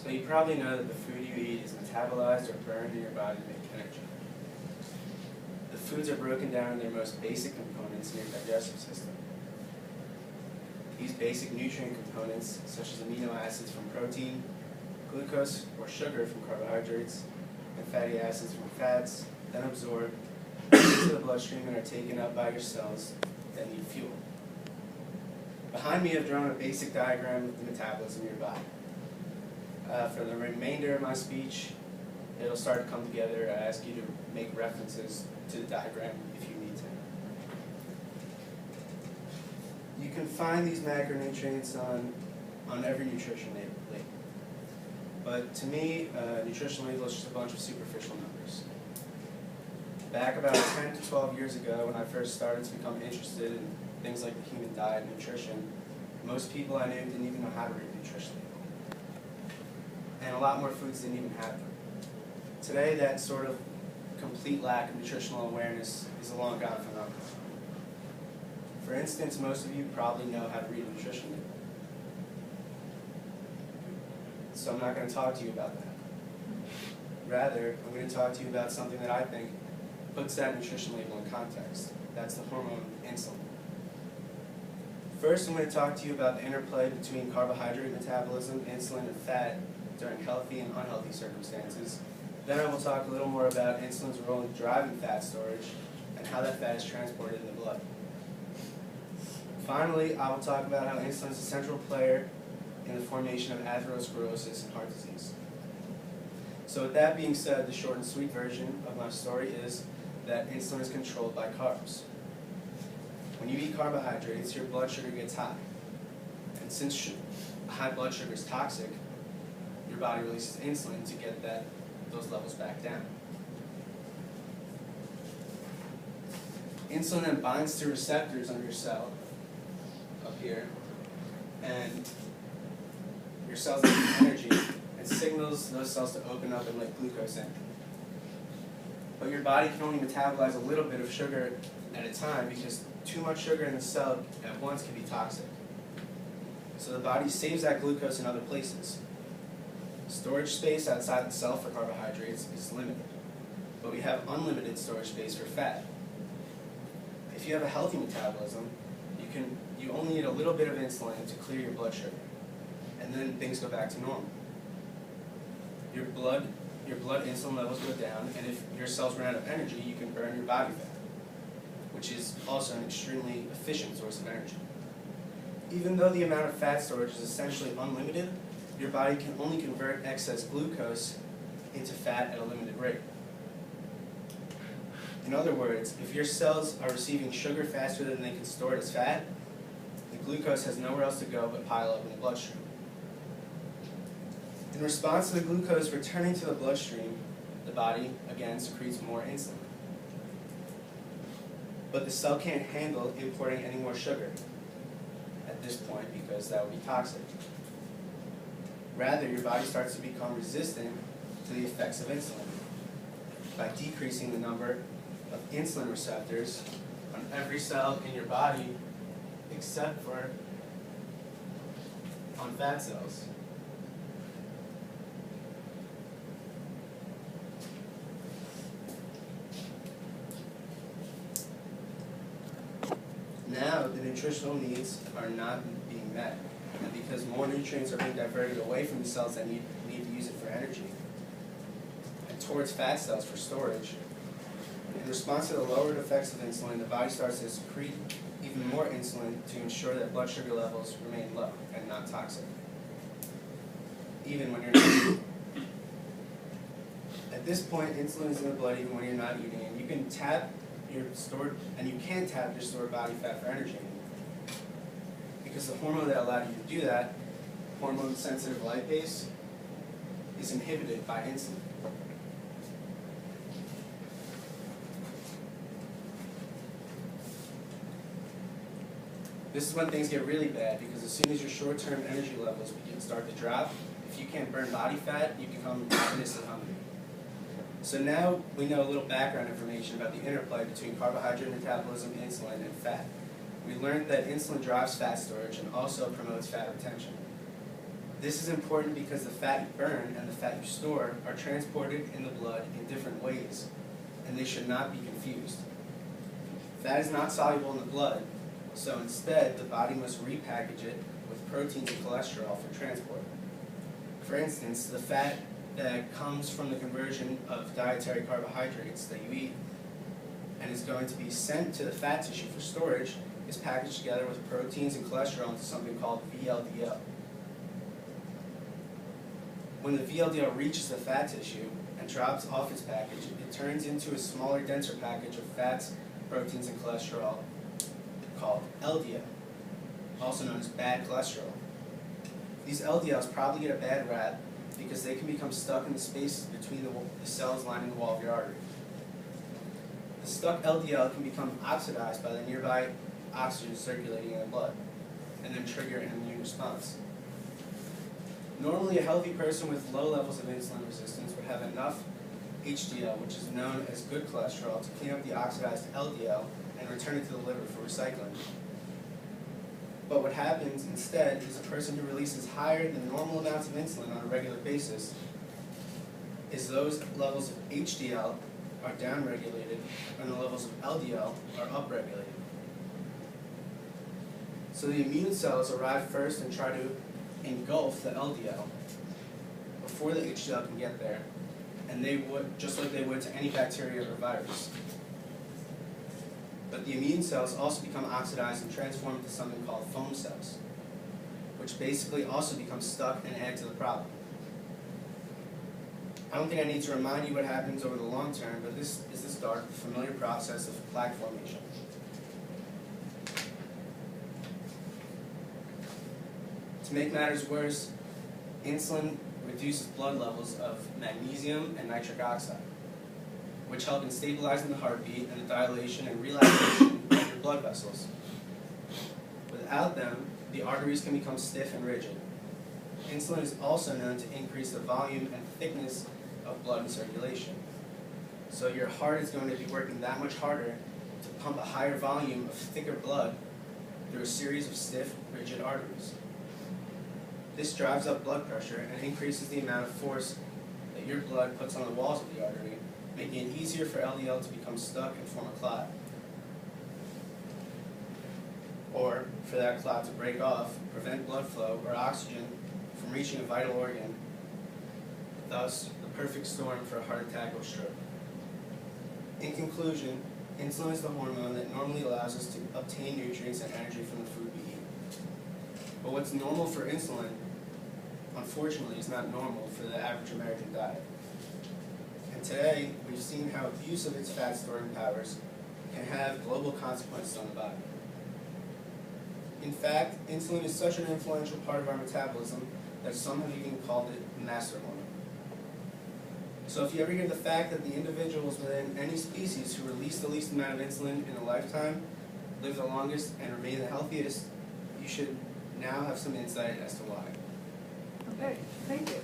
So you probably know that the food you eat is metabolized or burned in your body to make energy. The foods are broken down in their most basic components in your digestive system. These basic nutrient components, such as amino acids from protein, glucose or sugar from carbohydrates, and fatty acids from fats, then absorb into the bloodstream and are taken up by your cells that need fuel. Behind me I've drawn a basic diagram of the metabolism of your body. For the remainder of my speech, it'll start to come together. I ask you to make references to the diagram if you need to. You can find these macronutrients on every nutrition label. But to me, nutrition label is just a bunch of superficial numbers. Back about 10 to 12 years ago, when I first started to become interested in things like the human diet and nutrition, most people I knew didn't even know how to read a nutrition label. And a lot more foods didn't even have them. Today, that sort of complete lack of nutritional awareness is a long gone phenomenon. For instance, most of you probably know how to read a nutrition label. So I'm not going to talk to you about that. Rather, I'm going to talk to you about something that I think puts that nutrition label in context. That's the hormone insulin. First, I'm going to talk to you about the interplay between carbohydrate metabolism, insulin, and fat during healthy and unhealthy circumstances. Then I will talk a little more about insulin's role in driving fat storage and how that fat is transported in the blood. Finally, I will talk about how insulin is a central player in the formation of atherosclerosis and heart disease. So with that being said, the short and sweet version of my story is that insulin is controlled by carbs. When you eat carbohydrates, your blood sugar gets high. And since high blood sugar is toxic, your body releases insulin to get those levels back down. Insulin then binds to receptors on your cell, up here, and your cells need energy, and signals those cells to open up and let glucose in. But your body can only metabolize a little bit of sugar at a time because too much sugar in the cell at once can be toxic. So the body saves that glucose in other places. Storage space outside the cell for carbohydrates is limited, but we have unlimited storage space for fat. If you have a healthy metabolism, you only need a little bit of insulin to clear your blood sugar, and then things go back to normal. Your blood insulin levels go down, and if your cells run out of energy, you can burn your body fat, which is also an extremely efficient source of energy. Even though the amount of fat storage is essentially unlimited, your body can only convert excess glucose into fat at a limited rate. In other words, if your cells are receiving sugar faster than they can store it as fat, the glucose has nowhere else to go but pile up in the bloodstream. In response to the glucose returning to the bloodstream, the body, again, secretes more insulin. But the cell can't handle importing any more sugar at this point because that would be toxic. Rather, your body starts to become resistant to the effects of insulin by decreasing the number of insulin receptors on every cell in your body except for on fat cells. Now, the nutritional needs are not being met. And because more nutrients are being diverted away from the cells that need to use it for energy and towards fat cells for storage, in response to the lowered effects of insulin, the body starts to secrete even more insulin to ensure that blood sugar levels remain low and not toxic, even when you're not eating. At this point, insulin is in the blood even when you're not eating, and you can tap your stored body fat for energy. Because the hormone that allowed you to do that, hormone-sensitive lipase, is inhibited by insulin. This is when things get really bad, because as soon as your short-term energy levels start to drop, if you can't burn body fat, you become ravenously hungry. So now we know a little background information about the interplay between carbohydrate metabolism, insulin, and fat. We learned that insulin drives fat storage and also promotes fat retention. This is important because the fat you burn and the fat you store are transported in the blood in different ways, and they should not be confused. Fat is not soluble in the blood, so instead the body must repackage it with proteins and cholesterol for transport. For instance, the fat that comes from the conversion of dietary carbohydrates that you eat and is going to be sent to the fat tissue for storage is packaged together with proteins and cholesterol into something called VLDL. When the VLDL reaches the fat tissue and drops off its package, it turns into a smaller, denser package of fats, proteins, and cholesterol called LDL, also known as bad cholesterol. These LDLs probably get a bad rap because they can become stuck in the spaces between the cells lining the wall of your artery. The stuck LDL can become oxidized by the nearby oxygen circulating in the blood, and then trigger an immune response. Normally, a healthy person with low levels of insulin resistance would have enough HDL, which is known as good cholesterol, to clean up the oxidized LDL and return it to the liver for recycling. But what happens instead is a person who releases higher than normal amounts of insulin on a regular basis is those levels of HDL are downregulated and the levels of LDL are upregulated. So the immune cells arrive first and try to engulf the LDL before the HDL can get there, and they would, just like they would to any bacteria or virus. But the immune cells also become oxidized and transform into something called foam cells, which basically also become stuck and add to the problem. I don't think I need to remind you what happens over the long term, but this is the start of the familiar process of plaque formation. To make matters worse, insulin reduces blood levels of magnesium and nitric oxide, which help in stabilizing the heartbeat and the dilation and relaxation of your blood vessels. Without them, the arteries can become stiff and rigid. Insulin is also known to increase the volume and thickness of blood in circulation. So your heart is going to be working that much harder to pump a higher volume of thicker blood through a series of stiff, rigid arteries. This drives up blood pressure and increases the amount of force that your blood puts on the walls of the artery, making it easier for LDL to become stuck and form a clot. Or for that clot to break off, prevent blood flow or oxygen from reaching a vital organ, thus the perfect storm for a heart attack or stroke. In conclusion, insulin is the hormone that normally allows us to obtain nutrients and energy from the food we eat. But what's normal for insulin, unfortunately, is not normal for the average American diet. And today, we've seen how abuse of its fat-storing powers can have global consequences on the body. In fact, insulin is such an influential part of our metabolism that some have even called it the master hormone. So if you ever hear the fact that the individuals within any species who release the least amount of insulin in a lifetime live the longest and remain the healthiest, you should now have some insight as to why. Okay, thank you.